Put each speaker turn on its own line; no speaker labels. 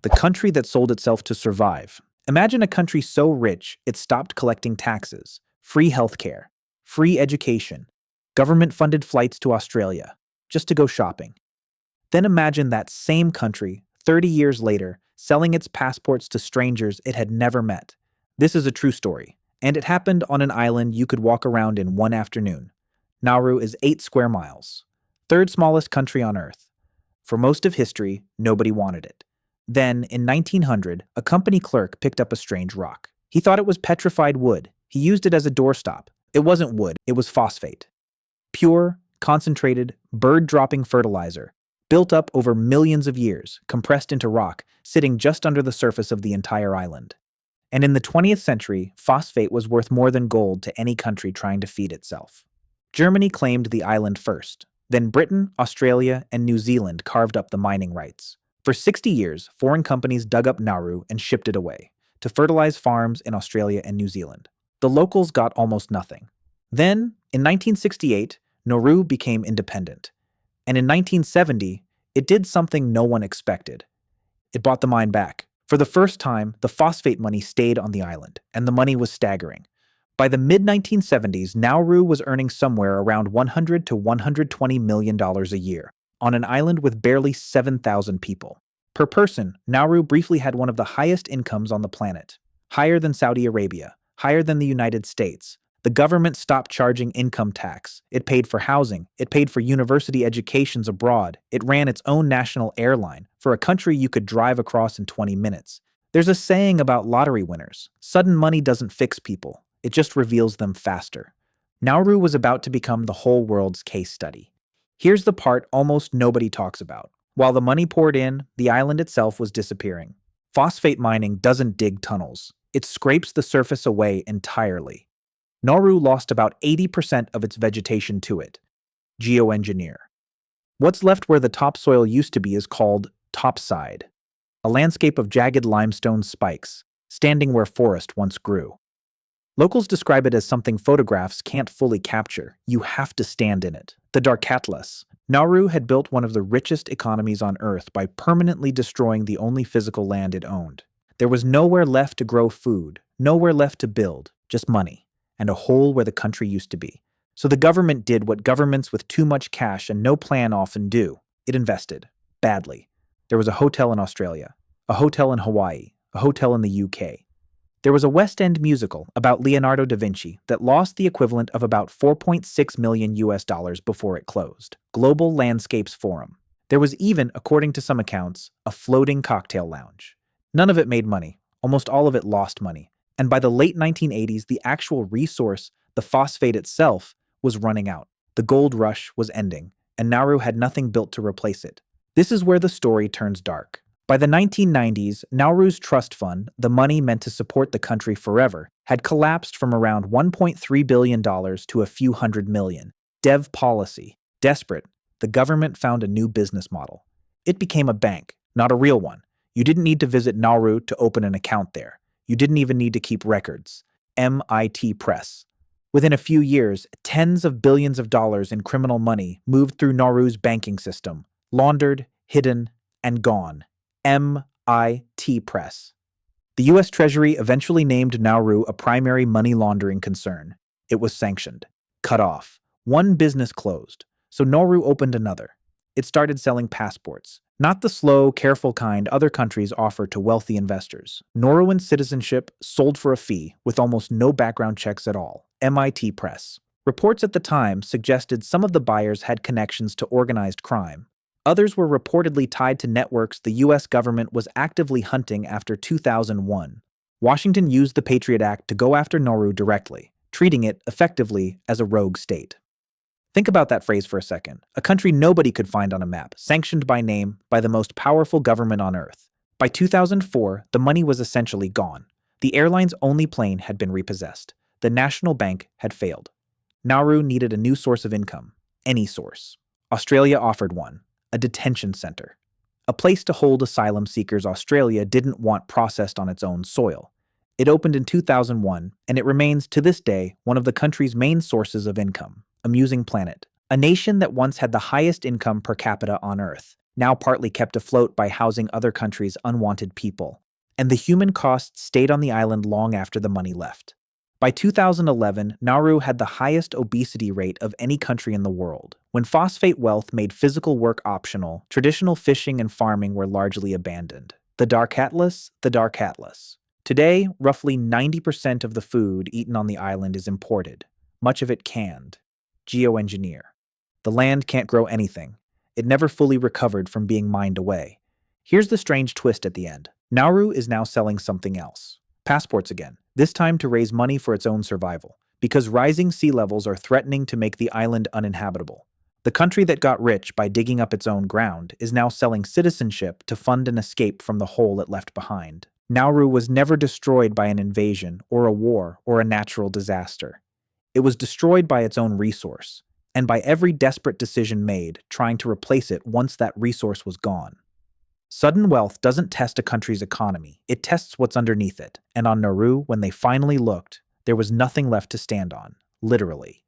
the country that sold itself to survive. Imagine a country so rich it stopped collecting taxes, free healthcare, free education, government-funded flights to Australia, just to go shopping. Then imagine that same country, 30 years later, selling its passports to strangers it had never met. This is a true story, and it happened on an island you could walk around in one afternoon. Nauru is 8 square miles, third smallest country on Earth. For most of history, nobody wanted it. Then, in 1900, a company clerk picked up a strange rock. He thought it was petrified wood. He used it as a doorstop. It wasn't wood, it was phosphate. Pure, concentrated, bird-dropping fertilizer, built up over millions of years, compressed into rock, sitting just under the surface of the entire island. And in the 20th century, phosphate was worth more than gold to any country trying to feed itself. Germany claimed the island first. Then Britain, Australia, and New Zealand carved up the mining rights. For 60 years, foreign companies dug up Nauru and shipped it away to fertilize farms in Australia and New Zealand. The locals got almost nothing. Then, in 1968, Nauru became independent. And in 1970, it did something no one expected. It bought the mine back. For the first time, the phosphate money stayed on the island, and the money was staggering. By the mid-1970s, Nauru was earning somewhere around $100 to $120 million a year, on an island with barely 7,000 people. Per person, Nauru briefly had one of the highest incomes on the planet. Higher than Saudi Arabia, higher than the United States. The government stopped charging income tax. It paid for housing. It paid for university educations abroad. It ran its own national airline for a country you could drive across in 20 minutes. There's a saying about lottery winners. Sudden money doesn't fix people. It just reveals them faster. Nauru was about to become the whole world's case study. Here's the part almost nobody talks about. While the money poured in, the island itself was disappearing. Phosphate mining doesn't dig tunnels. It scrapes the surface away entirely. Nauru lost about 80% of its vegetation to it. Geoengineer. What's left where the topsoil used to be is called topside, a landscape of jagged limestone spikes, standing where forest once grew. Locals describe it as something photographs can't fully capture. You have to stand in it. The Dark Atlas. Nauru had built one of the richest economies on Earth by permanently destroying the only physical land it owned. There was nowhere left to grow food, nowhere left to build, just money, and a hole where the country used to be. So the government did what governments with too much cash and no plan often do. It invested. Badly. There was a hotel in Australia, a hotel in Hawaii, a hotel in the UK. There was a West End musical about Leonardo da Vinci that lost the equivalent of about $4.6 million before it closed. Global Landscapes Forum. There was even, according to some accounts, a floating cocktail lounge. None of it made money. Almost all of it lost money. And by the late 1980s, the actual resource, the phosphate itself, was running out. The gold rush was ending, and Nauru had nothing built to replace it. This is where the story turns dark. By the 1990s, Nauru's trust fund, the money meant to support the country forever, had collapsed from around $1.3 billion to a few hundred million. Dev policy. Desperate, the government found a new business model. It became a bank, not a real one. You didn't need to visit Nauru to open an account there. You didn't even need to keep records. MIT Press. Within a few years, tens of billions of dollars in criminal money moved through Nauru's banking system, laundered, hidden, and gone. MIT Press. The U.S. Treasury eventually named Nauru a primary money laundering concern. It was sanctioned. Cut off. One business closed, so Nauru opened another. It started selling passports. Not the slow, careful kind other countries offer to wealthy investors. Nauruan citizenship sold for a fee with almost no background checks at all. MIT Press. Reports at the time suggested some of the buyers had connections to organized crime. Others were reportedly tied to networks the U.S. government was actively hunting after 2001. Washington used the Patriot Act to go after Nauru directly, treating it effectively as a rogue state. Think about that phrase for a second. A country nobody could find on a map, sanctioned by name by the most powerful government on Earth. By 2004, the money was essentially gone. The airline's only plane had been repossessed. The national bank had failed. Nauru needed a new source of income. Any source. Australia offered one. A detention center. A place to hold asylum seekers Australia didn't want processed on its own soil. It opened in 2001, and it remains to this day one of the country's main sources of income. Amusing Planet. A nation that once had the highest income per capita on Earth now partly kept afloat by housing other countries' unwanted people. And the human cost stayed on the island long after the money left. By 2011, Nauru had the highest obesity rate of any country in the world. When phosphate wealth made physical work optional, traditional fishing and farming were largely abandoned. The Dark Atlas, the Dark Atlas. Today, roughly 90% of the food eaten on the island is imported, much of it canned. Geoengineer. The land can't grow anything. It never fully recovered from being mined away. Here's the strange twist at the end. Nauru is now selling something else. Passports again, this time to raise money for its own survival, because rising sea levels are threatening to make the island uninhabitable. The country that got rich by digging up its own ground is now selling citizenship to fund an escape from the hole it left behind. Nauru was never destroyed by an invasion or a war or a natural disaster. It was destroyed by its own resource, and by every desperate decision made trying to replace it once that resource was gone. Sudden wealth doesn't test a country's economy, it tests what's underneath it. And on Nauru, when they finally looked, there was nothing left to stand on, literally.